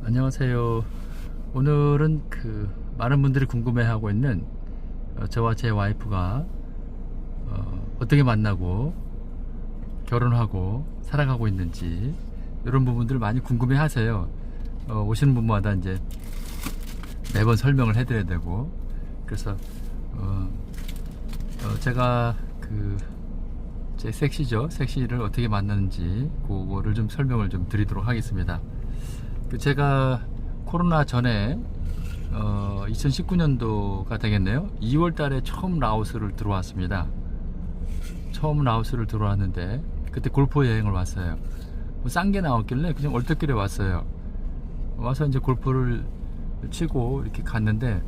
안녕하세요. 오늘은 많은 분들이 궁금해하고 있는 저와 제 와이프가 어떻게 만나고 결혼하고 살아가고 있는지 이런 부분들을 많이 궁금해하세요. 오시는 분마다 이제 매번 설명을 해드려야 되고, 그래서 제가 제 섹시를 어떻게 만났는지 그거를 좀 설명을 좀 드리도록 하겠습니다. 제가 코로나 전에 2019년도가 되겠네요. 2월 달에 처음 라오스를 들어왔습니다. 처음 라오스를 들어왔는데 그때 골프 여행을 왔어요. 뭐 싼 게 나왔길래 그냥 얼떨결에 왔어요. 와서 이제 골프를 치고 이렇게 갔는데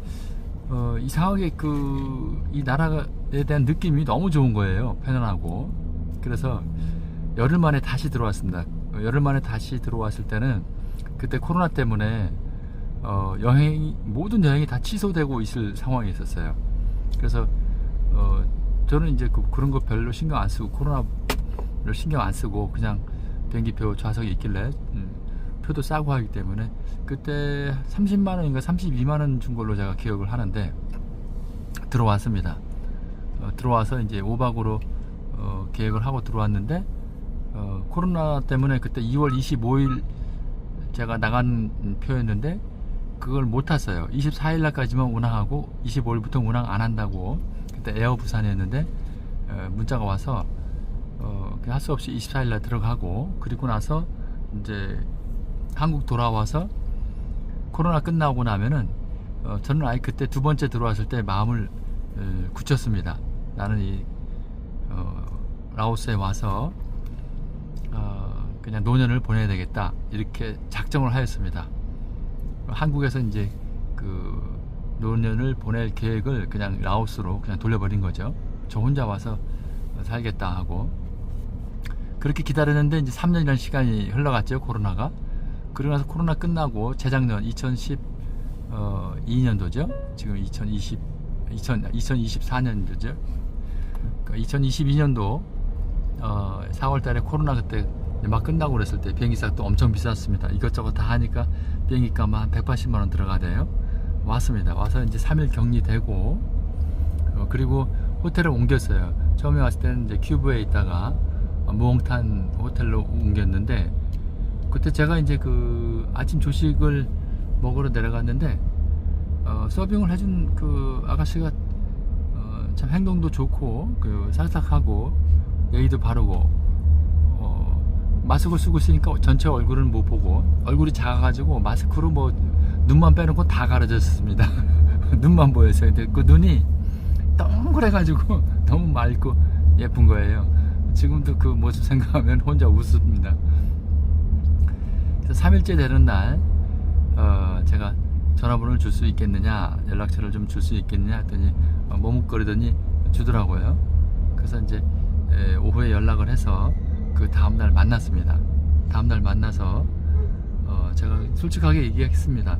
이상하게 이 나라에 대한 느낌이 너무 좋은 거예요. 편안하고. 그래서 열흘 만에 다시 들어왔습니다. 열흘 만에 다시 들어왔을 때는 그때 코로나 때문에 모든 여행이 다 취소되고 있을 상황이 있었어요. 그래서 저는 이제 그런 거 별로 신경 안 쓰고, 코로나를 신경 안 쓰고 그냥 비행기표 좌석이 있길래 표도 싸고 하기 때문에 그때 30만원인가 32만원 준 걸로 제가 기억을 하는데 들어왔습니다. 들어와서 이제 5박으로 계획을 하고 들어왔는데 코로나 때문에 그때 2월 25일 제가 나간 표였는데 그걸 못 탔어요. 24일 날까지만 운항하고 25일부터 운항 안 한다고 그때 에어 부산이었는데 문자가 와서 할 수 없이 24일 날 들어가고, 그리고 나서 이제 한국 돌아와서 코로나 끝나고 나면은 저는 아예 그때 두 번째 들어왔을 때 마음을 굳혔습니다. 나는 라오스에 와서 그냥 노년을 보내야 되겠다, 이렇게 작정을 하였습니다. 한국에서 이제 노년을 보낼 계획을 그냥 라오스로 그냥 돌려버린 거죠. 저 혼자 와서 살겠다 하고. 그렇게 기다렸는데 이제 3년이라는 시간이 흘러갔죠, 코로나가. 그러고 나서 코로나 끝나고 재작년 2012년도죠. 지금 2024년도죠. 2022년도 4월 달에 코로나 그때 막 끝나고 그랬을 때 비행기 값도 엄청 비쌌습니다. 이것저것 다 하니까 비행기 값만 한 180만원 들어가대요. 왔습니다. 와서 이제 3일 격리되고, 그리고 호텔을 옮겼어요. 처음에 왔을 때는 이제 큐브에 있다가 무엉탄 호텔로 옮겼는데, 그때 제가 이제 아침 조식을 먹으러 내려갔는데 서빙을 해준 아가씨가 참 행동도 좋고 싹싹하고 예의도 바르고, 마스크를 쓰고 있으니까 전체 얼굴은 못 보고, 얼굴이 작아가지고 마스크로 뭐 눈만 빼놓고 다 가려졌습니다. 눈만 보였어요. 근데 그 눈이 동그래가지고 너무 맑고 예쁜 거예요. 지금도 그 모습 생각하면 혼자 웃습니다. 그래서 3일째 되는 날 제가 전화번호를 줄 수 있겠느냐, 연락처를 좀 줄 수 있겠느냐 했더니 머뭇거리더니 주더라고요. 그래서 이제 오후에 연락을 해서 그 다음날 만났습니다. 다음날 만나서 제가 솔직하게 얘기했습니다.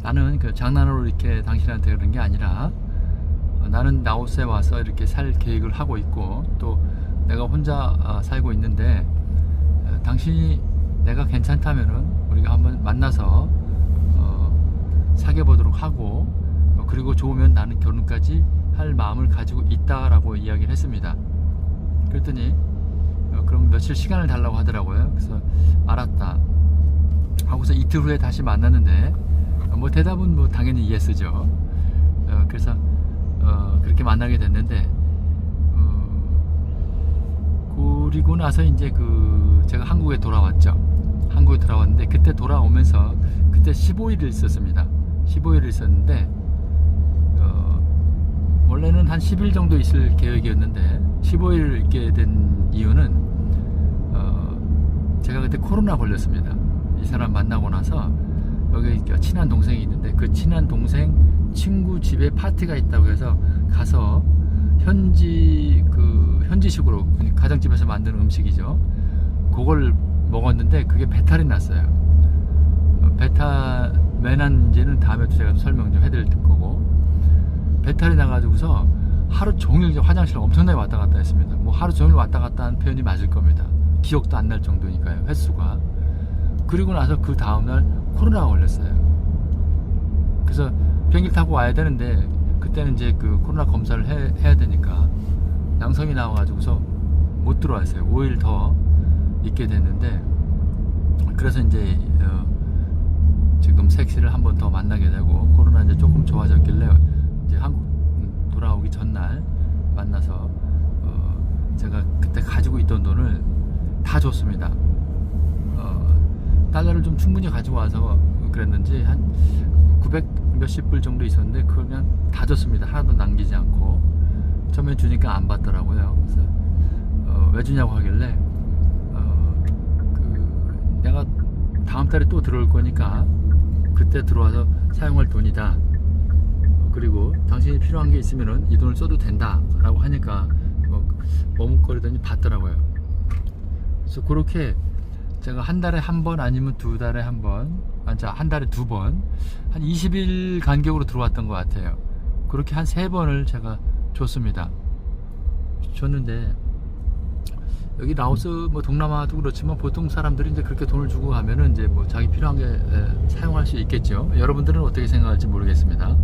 나는 장난으로 이렇게 당신한테 그런 게 아니라 나는 라오스에 와서 이렇게 살 계획을 하고 있고, 또 내가 혼자 살고 있는데 당신이 내가 괜찮다면은 우리가 한번 만나서 사귀어 보도록 하고, 그리고 좋으면 나는 결혼까지 할 마음을 가지고 있다라고 이야기를 했습니다. 그랬더니 그럼 며칠 시간을 달라고 하더라고요. 그래서 알았다 하고서 이틀 후에 다시 만났는데 뭐 대답은 뭐 당연히 예스죠. 그래서 그렇게 만나게 됐는데, 그리고 나서 이제 제가 한국에 돌아왔죠. 한국에 돌아왔는데 그때 돌아오면서 그때 15일을 있었습니다. 15일을 있었는데 원래는 한 10일 정도 있을 계획이었는데 15일 있게 된 이유는 제가 그때 코로나 걸렸습니다. 이 사람 만나고 나서 여기 친한 동생이 있는데 그 친한 동생 친구 집에 파티가 있다고 해서 가서 현지식으로 가정집에서 만드는 음식이죠. 그걸 먹었는데 그게 배탈이 났어요. 배탈 왜 난지는 다음에 또 제가 설명 좀 해드릴 거고, 배탈이 나가지고서 하루 종일 화장실을 엄청나게 왔다 갔다 했습니다. 뭐 하루 종일 왔다 갔다 한 표현이 맞을 겁니다. 기억도 안 날 정도니까요, 횟수가. 그리고 나서 그 다음날 코로나가 걸렸어요. 그래서 비행기를 타고 와야 되는데 그때는 이제 그 코로나 검사를 해야 되니까 양성이 나와가지고서 못 들어왔어요. 5일 더 있게 됐는데, 그래서 이제 지금 색시를 한 번 더 만나게 되고, 코로나 이제 조금 좋아졌길래 이제 한국 돌아오기 전날 만나서 제가 그때 가지고 있던 돈을 다 줬습니다. 달러를 좀 충분히 가지고 와서 그랬는지 한 900 몇십 불 정도 있었는데 그걸 그냥 다 줬습니다. 하나도 남기지 않고. 처음에 주니까 안 받더라고요. 그래서 왜 주냐고 하길래 내가 다음 달에 또 들어올 거니까 그때 들어와서 사용할 돈이다. 그리고 당신이 필요한 게 있으면은 이 돈을 써도 된다 라고 하니까 머뭇거리더니 받더라고요. 그래서 그렇게 제가 한 달에 한 번 아니면 두 달에 한 번, 한 달에 두 번, 한 20일 간격으로 들어왔던 것 같아요. 그렇게 한 3번을 제가 줬습니다. 줬는데, 여기 라오스 뭐 동남아도 그렇지만 보통 사람들이 이제 그렇게 돈을 주고 가면은 이제 뭐 자기 필요한 게 사용할 수 있겠죠. 여러분들은 어떻게 생각할지 모르겠습니다.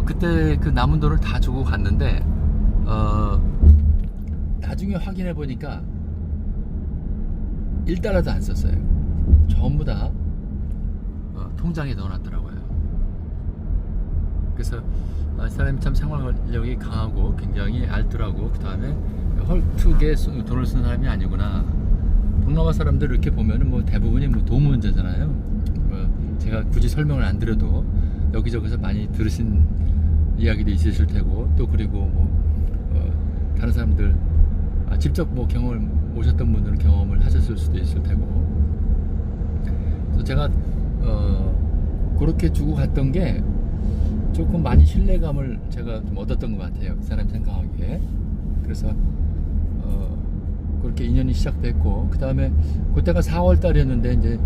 그때 그 남은 돈을 다 주고 갔는데, 나중에 확인해 보니까 1달러도 안 썼어요. 전부 다 통장에 넣어놨더라고요. 그래서 이 사람이 참 생활력이 강하고 굉장히 알뜰하고, 그 다음에 헐투게 돈을 쓰는 사람이 아니구나. 동남아 사람들 이렇게 보면은 뭐 대부분이 뭐 도무문자잖아요. 뭐 제가 굳이 설명을 안 드려도 여기저기서 많이 들으신 이야기도 있으실 테고, 또 그리고 뭐 다른 사람들 직접 뭐 경험을 오셨던 분들은 경험을 하셨을 수도 있을 테고. 그래서 제가 그렇게 주고 갔던 게 조금 많이 신뢰감을 제가 좀 얻었던 것 같아요. 그 사람 생각하기에. 그래서 그렇게 인연이 시작됐고, 그 다음에 그때가 4월 달이었는데 이제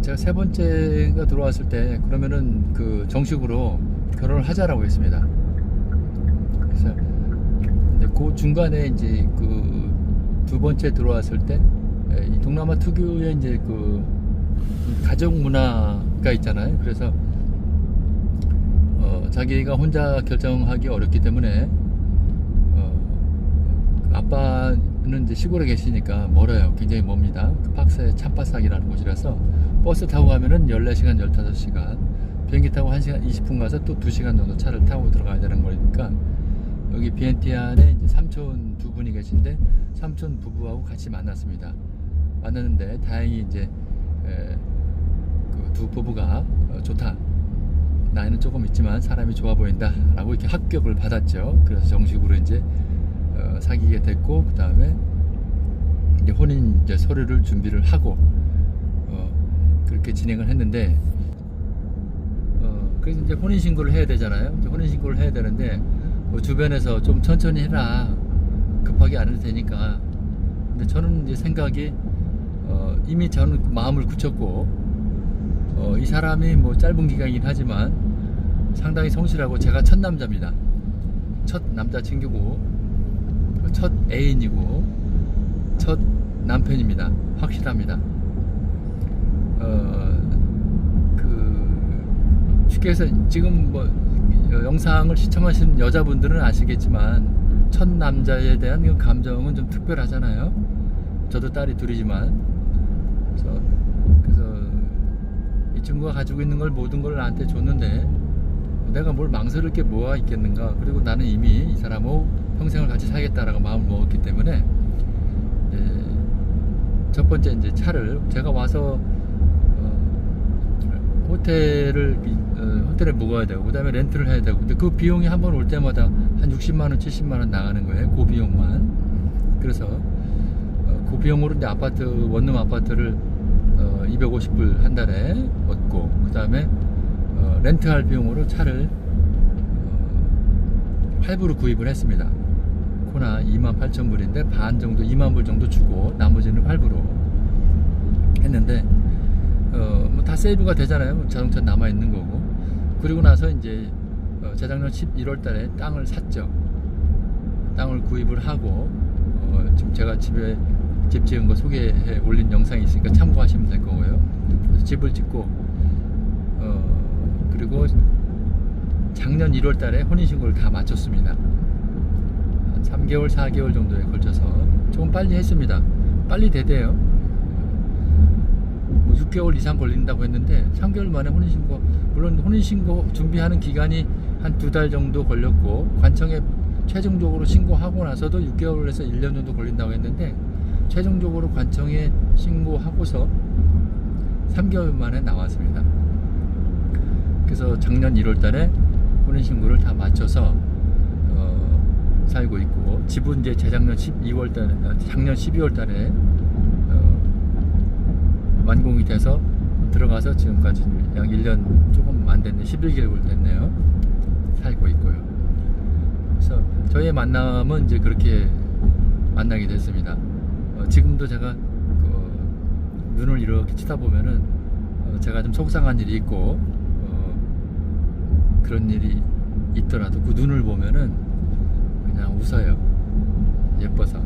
제가 3번째가 들어왔을 때 그러면은 그 정식으로 결혼을 하자라고 했습니다. 그래서 그 중간에 이제 그 2번째 들어왔을 때 이 동남아 특유의 이제 그 가족 문화가 있잖아요. 그래서 자기가 혼자 결정하기 어렵기 때문에 아빠는 이제 시골에 계시니까 멀어요. 굉장히 멉니다. 그 팍스의 참바삭이라는 곳이라서 버스 타고 가면은 14시간, 15시간, 비행기 타고 1시간 20분 가서 또 2시간 정도 차를 타고 들어가야 되는 거니까, 여기 비엔티안에 이제 삼촌 두 분이 계신데 삼촌 부부하고 같이 만났습니다. 만났는데 다행히 이제 그 두 부부가 좋다, 나이는 조금 있지만 사람이 좋아 보인다 라고 이렇게 합격을 받았죠. 그래서 정식으로 이제 사귀게 됐고, 그 다음에 이제 혼인 이제 서류를 준비를 하고 그렇게 진행을 했는데, 그래서 이제 혼인 신고를 해야 되잖아요. 이제 혼인 신고를 해야 되는데 뭐 주변에서 좀 천천히 해라, 급하게 안 해도 되니까. 근데 저는 이제 생각이 이미 저는 마음을 굳혔고, 이 사람이 뭐 짧은 기간이긴 하지만 상당히 성실하고, 제가 첫 남자입니다. 첫 남자친구고, 첫 애인이고, 첫 남편입니다. 확실합니다. 쉽게 해서 지금 뭐 영상을 시청하시는 여자분들은 아시겠지만 첫 남자에 대한 그 감정은 좀 특별하잖아요. 저도 딸이 둘이지만. 그래서 이 친구가 가지고 있는 걸 모든 걸 나한테 줬는데 내가 뭘 망설일 게 뭐가 있겠는가. 그리고 나는 이미 이 사람하고 평생을 같이 살겠다라고 마음을 먹었기 때문에, 첫 번째 이제 차를 제가 와서 호텔에 묵어야 되고, 그 다음에 렌트를 해야 되고, 근데 그 비용이 한 번 올 때마다 한 60만원, 70만원 나가는 거예요. 그 비용만. 그래서 그 비용으로 이제 원룸 아파트를 250불 한 달에 얻고, 그 다음에 렌트할 비용으로 차를 할부로 구입을 했습니다. 코나 28,000불인데 반 정도, 2만 불 정도 주고 나머지는 할부로 했는데, 뭐 다 세이브가 되잖아요. 자동차 남아있는 거고. 그리고 나서 이제 재작년 11월 달에 땅을 샀죠. 땅을 구입을 하고 지금 제가 집 지은 거 소개해 올린 영상이 있으니까 참고하시면 될 거고요. 그래서 집을 짓고 그리고 작년 1월 달에 혼인신고를 다 마쳤습니다. 한 3개월 4개월 정도에 걸쳐서 조금 빨리 했습니다. 빨리 대대요. 뭐 6개월 이상 걸린다고 했는데 3개월 만에 혼인신고, 물론 혼인신고 준비하는 기간이 한 2달 정도 걸렸고 관청에 최종적으로 신고하고 나서도 6개월에서 1년 정도 걸린다고 했는데 최종적으로 관청에 신고하고서 3개월 만에 나왔습니다. 그래서 작년 1월 달에 혼인신고를 다 마쳐서 살고 있고, 집은 이제 재작년 12월 달에, 작년 12월 달에 완공이 돼서 들어가서 지금까지 약 1년 조금 안 됐네, 11개월 됐네요. 살고 있고요. 그래서 저희의 만남은 이제 그렇게 만나게 됐습니다. 지금도 제가 눈을 이렇게 쳐다보면은 제가 좀 속상한 일이 있고 그런 일이 있더라도 그 눈을 보면은 그냥 웃어요. 예뻐서.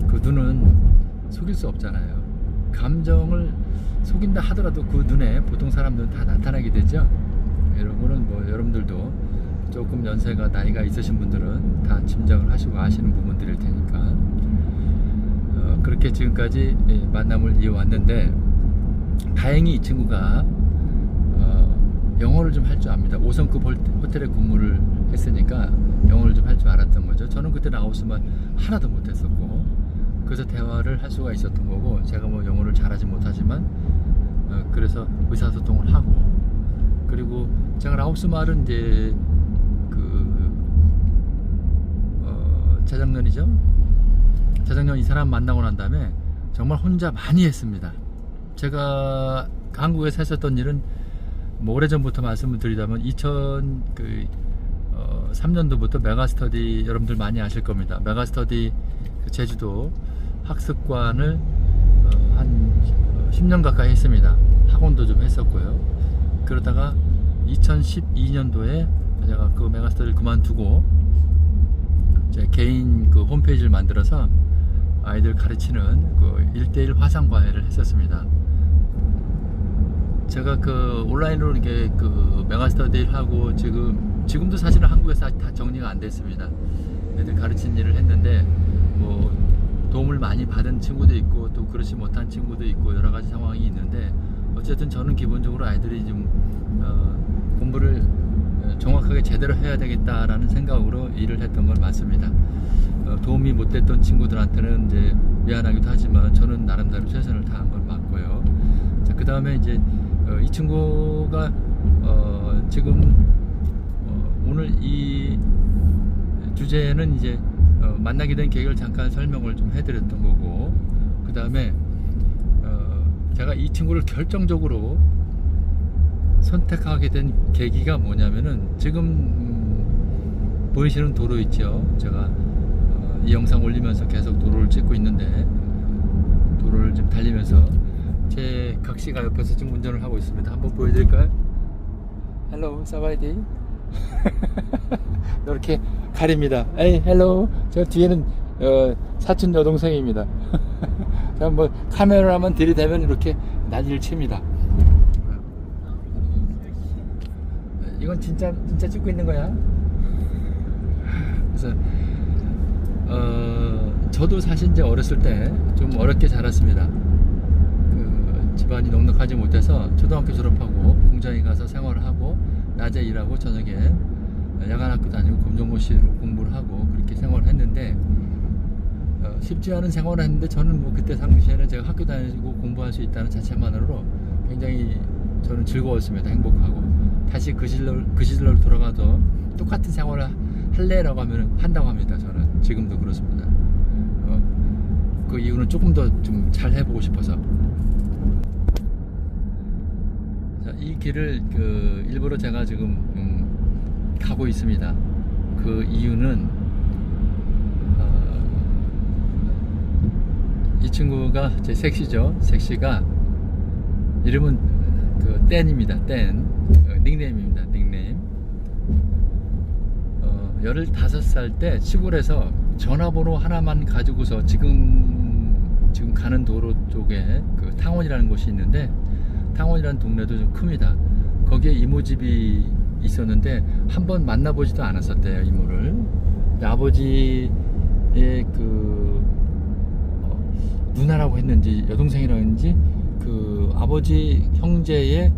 그 눈은 속일 수 없잖아요. 감정을 속인다 하더라도 그 눈에 보통 사람들은 다 나타나게 되죠. 여러분은 뭐 여러분들도 조금 연세가 나이가 있으신 분들은 다 짐작을 하시고 아시는 부분들일 테니까 그렇게 지금까지 만남을 이어왔는데, 다행히 이 친구가 영어를 좀 할 줄 압니다. 5성급 호텔에 근무를 했으니까 영어를 좀 할 줄 알았던 거죠. 저는 그때 나왔으면 하나도 못했었고, 그래서 대화를 할 수가 있었던 거고, 제가 뭐 영어를 잘하지 못하지만 그래서 의사소통을 하고, 그리고 제가 라오스 말은 이제 재작년이죠. 재작년 이 사람 만나고 난 다음에 정말 혼자 많이 했습니다. 제가 한국에서 했었던 일은 뭐 오래전부터 말씀을 드리자면 2003년도부터 메가스터디, 여러분들 많이 아실 겁니다. 메가스터디 제주도 학습관을 한 10년 가까이 했습니다. 학원도 좀 했었고요. 그러다가 2012년도에 제가 그 메가스터디를 그만두고 제 개인 그 홈페이지를 만들어서 아이들 가르치는 그 1:1 화상과외를 했었습니다. 제가 그 온라인으로 이게 그 메가스터디를 하고 지금도 사실은 한국에서 다 정리가 안 됐습니다. 애들 가르치는 일을 했는데 뭐 도움을 많이 받은 친구도 있고 또 그렇지 못한 친구도 있고 여러 가지 상황이 있는데, 어쨌든 저는 기본적으로 아이들이 좀 공부를 정확하게 제대로 해야 되겠다라는 생각으로 일을 했던 건 맞습니다. 도움이 못 됐던 친구들한테는 이제 미안하기도 하지만 저는 나름대로 최선을 다한 건 맞고요. 자, 그 다음에 이제 이 친구가 지금 오늘 이 주제는 이제 만나게 된 계기를 잠깐 설명을 좀 해드렸던 거고, 그 다음에 제가 이 친구를 결정적으로 선택하게 된 계기가 뭐냐면은, 지금 보이시는 도로 있죠. 제가 이 영상 올리면서 계속 도로를 찍고 있는데, 도로를 좀 달리면서 제 각시가 옆에서 지금 운전을 하고 있습니다. 한번 보여드릴까요? 헬로 사바이디. 이렇게 가립니다. 에이 헬로. 저 뒤에는 사촌 여동생입니다. 자, 뭐 카메라만 들이대면 이렇게 난리를 칩니다. 이건 진짜 찍고 있는 거야. 그래서 저도 사실 이제 어렸을 때 좀 어렵게 자랐습니다. 집안이 넉넉하지 못해서 초등학교 졸업하고 공장에 가서 생활을 하고 낮에 일하고 저녁에 야간학교 다니고 검정고시로 공부를 하고 그렇게 생활을 했는데, 쉽지 않은 생활을 했는데 저는 뭐 그때 당시에는 제가 학교 다니고 공부할 수 있다는 자체만으로 굉장히 저는 즐거웠습니다. 행복하고. 다시 그 시절로 돌아가도 똑같은 생활을 할래라고 하면 한다고 합니다. 저는 지금도 그렇습니다. 그 이유는 조금 더 좀 잘 해보고 싶어서. 자, 이 길을 일부러 제가 지금 가고 있습니다. 그 이유는 이 친구가 제 섹시죠. 섹시가 이름은 댄입니다. 댄. 닉네임입니다. 닉네임. 15살 때 시골에서 전화번호 하나만 가지고서 지금 가는 도로 쪽에 그 탕원이라는 곳이 있는데, 탕원이라는 동네도 좀 큽니다. 거기에 이모집이 있었는데 한번 만나보지도 않았었대요, 이모를. 근데 아버지의 그 누나라고 했는지 여동생이라고 했는지 그 아버지 형제의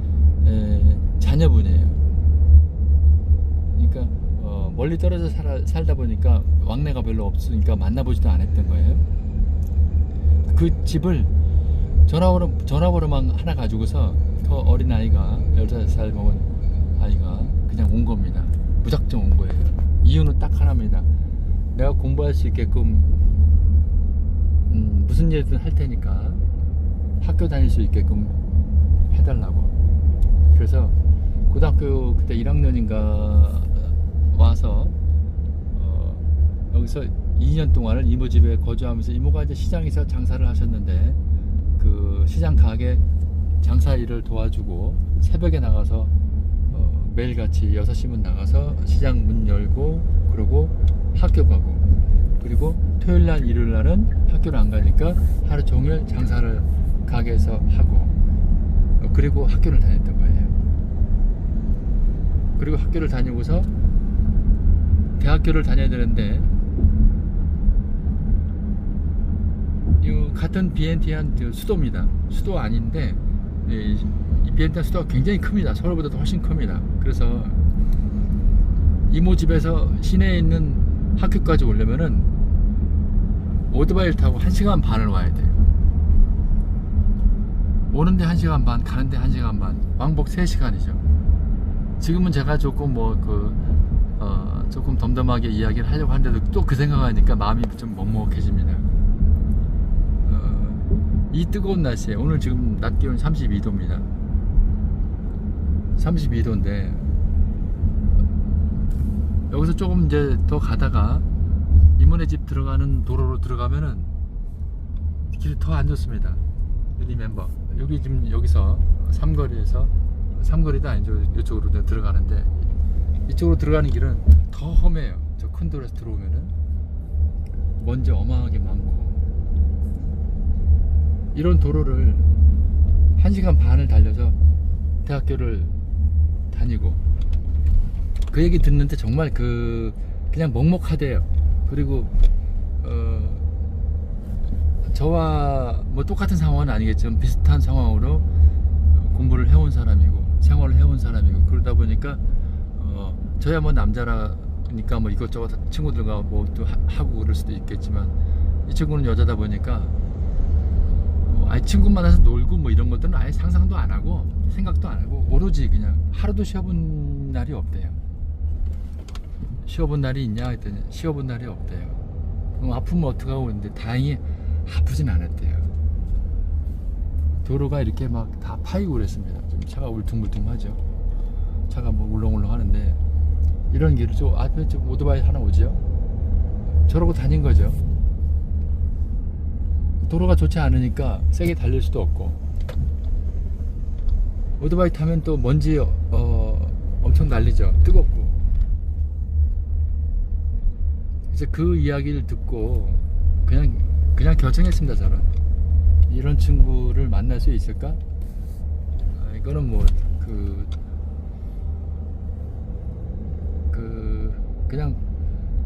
자녀분이에요. 그러니까 멀리 떨어져 살다 보니까 왕래가 별로 없으니까 만나보지도 않았던 거예요. 그 집을 전화번호만 하나 가지고서 그 어린 아이가 15살 먹은 아이가 그냥 온 겁니다. 무작정 온 거예요. 이유는 딱 하나입니다. 내가 공부할 수 있게끔 무슨 일이든 할 테니까 학교 다닐 수 있게끔 해달라고. 그래서 고등학교 그때 1학년인가 와서 여기서 2년 동안을 이모 집에 거주하면서, 이모가 이제 시장에서 장사를 하셨는데 그 시장 가게 장사 일을 도와주고 새벽에 나가서 매일같이 6시면 나가서 시장 문 열고 그러고 학교 가고, 그리고 토요일날 일요일날은 학교를 안 가니까 하루 종일 장사를 가게에서 하고, 그리고 학교를 다녔던 거예요. 그리고 학교를 다니고서 대학교를 다녀야 되는데 이 같은 비엔티안 수도입니다. 수도 아닌데 이 비엔티안 수도가 굉장히 큽니다. 서울보다도 훨씬 큽니다. 그래서 이모 집에서 시내에 있는 학교까지 오려면은 오토바이를 타고 1시간 반을 와야 돼요. 오는데 1시간 반, 가는데 1시간 반, 왕복 3시간이죠. 지금은 제가 조금 조금 덤덤하게 이야기를 하려고 하는데도 또 그 생각하니까 마음이 좀 먹먹해집니다. 이 뜨거운 날씨에, 오늘 지금 낮 기온 32도입니다. 32도인데 여기서 조금 이제 더 가다가 이모네 집 들어가는 도로로 들어가면은 길이 더 안 좋습니다. 리멤버, 여기 지금 여기서 삼거리도 아니죠. 이쪽으로 들어가는데 이쪽으로 들어가는 길은 더 험해요. 저 큰 도로에서 들어오면은 먼지 어마하게 많고, 이런 도로를 1시간 반을 달려서 대학교를 다니고, 그 얘기 듣는데 정말 그냥 먹먹하대요. 그리고 저와 뭐 똑같은 상황은 아니겠지만 비슷한 상황으로 공부를 해온 사람이고 생활을 해온 사람이고, 그러다 보니까 저야 뭐 남자라니까 뭐 이것저것 친구들과 뭐 또 하고 그럴 수도 있겠지만, 이 친구는 여자다 보니까 아예 친구 만나서 놀고 뭐 이런 것들은 아예 상상도 안 하고 생각도 안 하고, 오로지 그냥 하루도 쉬어본 날이 없대요. 쉬어본 날이 있냐 했더니 쉬어본 날이 없대요. 그럼 아프면 어떡하고 했는데 다행히 아프진 않았대요. 도로가 이렇게 막 다 파이고 그랬습니다. 좀 차가 울퉁불퉁하죠. 차가 뭐 울렁울렁 하는데, 이런 길을 앞에 오토바이 하나 오죠. 저러고 다닌 거죠. 도로가 좋지 않으니까 세게 달릴 수도 없고, 오토바이 타면 또 먼지 엄청 날리죠. 뜨겁고. 이제 그 이야기를 듣고 그냥 결정했습니다. 저는 이런 친구를 만날 수 있을까? 이거는 뭐 그냥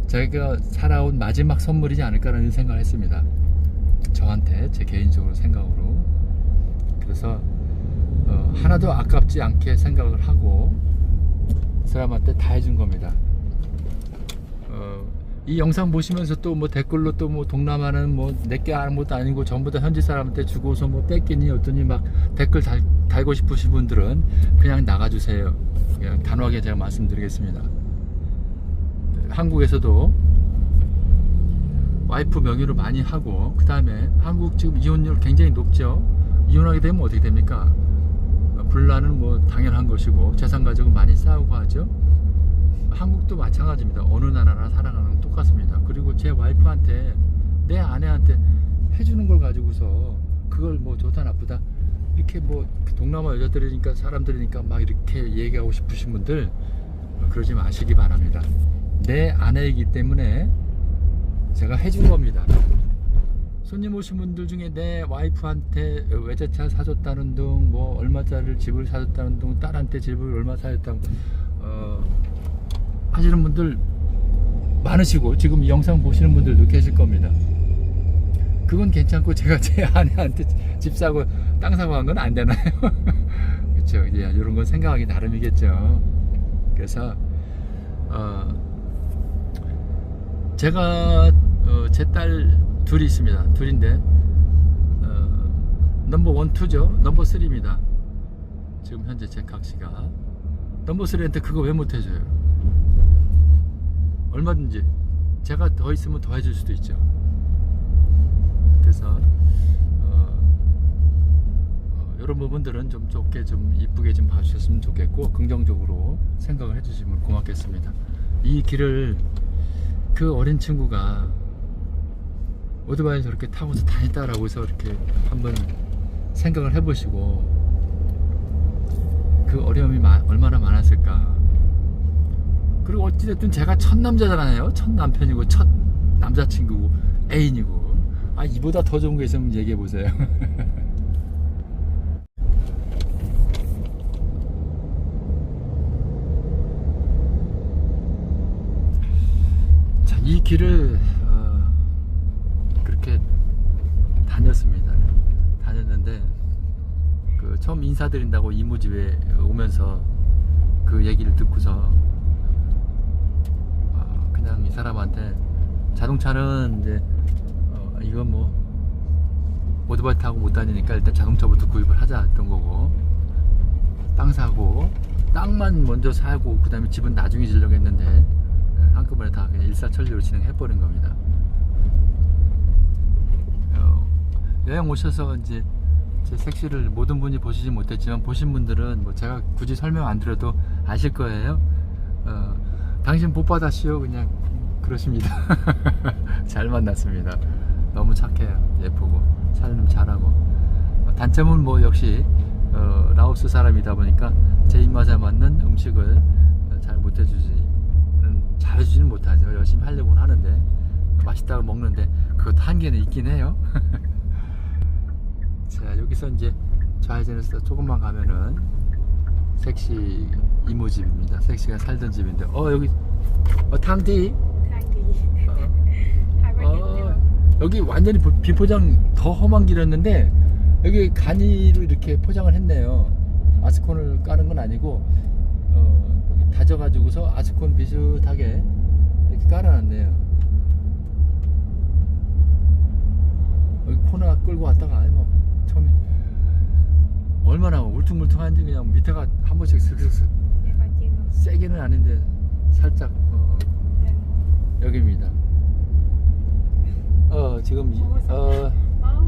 제가 살아온 마지막 선물이지 않을까라는 생각을 했습니다. 저한테, 제 개인적으로 생각으로. 그래서 하나도 아깝지 않게 생각을 하고 사람한테 다 해준 겁니다. 이 영상 보시면서 또 뭐 댓글로 또 뭐 동남아는 뭐 내게 아무것도 아니고 전부 다 현지 사람한테 주고서 뭐 뺏기니 어떠니 막 댓글 달고 싶으신 분들은 그냥 나가주세요. 그냥 단호하게 제가 말씀드리겠습니다. 한국에서도 와이프 명의로 많이 하고, 그 다음에 한국 지금 이혼율 굉장히 높죠. 이혼하게 되면 어떻게 됩니까? 분란은 뭐 당연한 것이고 재산 가지고 많이 싸우고 하죠. 한국도 마찬가지입니다. 어느 나라나 살아가는 건 똑같습니다. 그리고 제 와이프한테, 내 아내한테 해주는 걸 가지고서 그걸 뭐 좋다 나쁘다 이렇게 뭐 동남아 여자들이니까, 사람들이니까 막 이렇게 얘기하고 싶으신 분들 그러지 마시기 바랍니다. 내 아내이기 때문에 제가 해준 겁니다. 손님 오신 분들 중에 내 와이프한테 외제차 사줬다는 둥, 뭐 얼마짜리 집을 사줬다는 둥, 딸한테 집을 얼마 사줬다고 하시는 분들 많으시고 지금 이 영상 보시는 분들도 계실 겁니다. 그건 괜찮고 제가 제 아내한테 집 사고 땅 사고 한 건 안 되나요? 그렇죠. 예, 이런 건 생각하기 나름이겠죠. 그래서 제가 제 딸 둘이 있습니다. 둘인데 넘버 1, 2죠. 넘버 3입니다. 지금 현재 제 각시가 넘버 3한테 그거 왜 못 해줘요? 얼마든지 제가 더 있으면 더 해줄 수도 있죠. 그래서 이런 부분들은 좀 좋게 좀 이쁘게 좀 봐주셨으면 좋겠고 긍정적으로 생각을 해주시면 고맙겠습니다. 이 길을 그 어린 친구가 오토바이 저렇게 타고서 다녔다라고 해서 이렇게 한번 생각을 해보시고 그 어려움이 얼마나 많았을까. 그리고 어찌됐든 제가 첫 남자잖아요. 첫 남편이고 첫 남자친구고 애인이고 이보다 더 좋은 게 있으면 얘기해보세요. 자, 이 길을 그렇게 다녔는데 그 처음 인사드린다고 이모집에 오면서 그 얘기를 듣고서 그냥 이 사람한테 자동차는 이제 이건 뭐 오토바이 타고 못 다니니까 일단 자동차부터 구입을 하자 했던 거고, 땅 사고 땅만 먼저 사고 그 다음에 집은 나중에 지려고 했는데 한꺼번에 다 그냥 일사천리로 진행해버린 겁니다. 여행 오셔서 이제 제 섹시를 모든 분이 보시지 못했지만 보신 분들은 뭐 제가 굳이 설명 안 드려도 아실 거예요. 당신 복 받았시오 그냥 그러십니다. 잘 만났습니다. 너무 착해요. 예쁘고 살림 잘하고. 단점은 뭐 역시 라오스 사람이다 보니까 제 입맛에 맞는 음식을 잘해주지는 못하죠. 열심히 하려고는 하는데 맛있다고 먹는데 그것도 한계는 있긴 해요. 자, 여기서 이제 좌회전해서 조금만 가면은 섹시 이모집입니다. 섹시가 살던 집인데 여기 탕디 여기 완전히 비포장 더 험한 길이었는데 여기 간이로 이렇게 포장을 했네요. 아스콘을 까는 건 아니고 다져가지고서 아스콘 비슷하게 이렇게 깔아놨네요. 여기 코너 끌고 왔다가 뭐 처음에 얼마나 울퉁불퉁한지 그냥 밑에가 한 번씩 슬슬 세게는 아닌데 살짝 여기입니다. 지금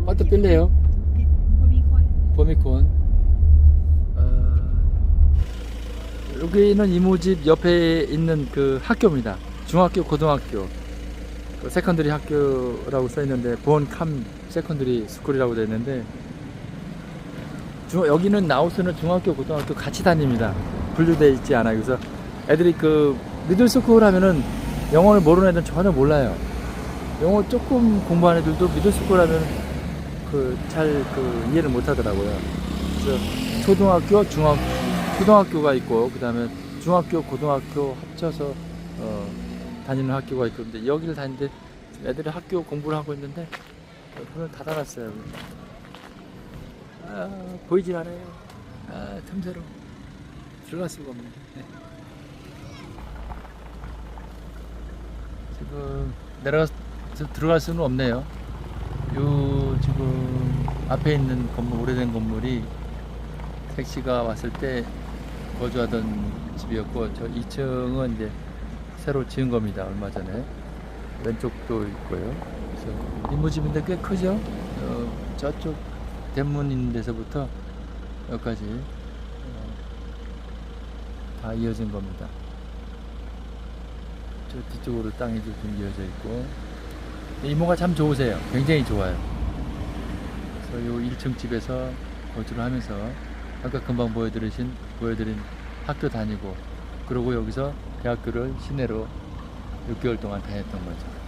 어떤 빌래요? 보미콘. 여기는 이모집 옆에 있는 그 학교입니다. 중학교, 고등학교, 그 세컨드리 학교라고 써있는데 보온캄 세컨드리 스쿨이라고 되어 있는데 여기는 라오스는 중학교, 고등학교 같이 다닙니다. 분류되어 있지 않아요. 그래서 애들이 그 미들스쿨 하면은 영어를 모르는 애들은 전혀 몰라요. 영어 조금 공부하는 애들도 미들스쿨 하면 잘 이해를 못 하더라고요. 그래서 초등학교, 초등학교가 있고 그 다음에 중학교, 고등학교 합쳐서 다니는 학교가 있고, 근데 여기를 다니는데 애들이 학교 공부를 하고 있는데 문을 닫아놨어요. 보이질 않아요. 틈새로 들어갈 수가 없네. 지금 내려가서 들어갈 수는 없네요. 지금 앞에 있는 건물, 오래된 건물이 택시가 왔을 때 거주하던 집이었고, 저 2층은 이제 새로 지은 겁니다. 얼마 전에. 왼쪽도 있고요. 그래서 이모집인데 꽤 크죠? 저쪽 대문 있는 데서부터 여기까지 다 이어진 겁니다. 저 뒤쪽으로 땅이 좀 이어져 있고, 이모가 참 좋으세요. 굉장히 좋아요. 그래서 요 1층 집에서 거주를 하면서 아까 금방 보여드린 학교 다니고, 그리고 여기서 대학교를 시내로 6개월 동안 다녔던 거죠.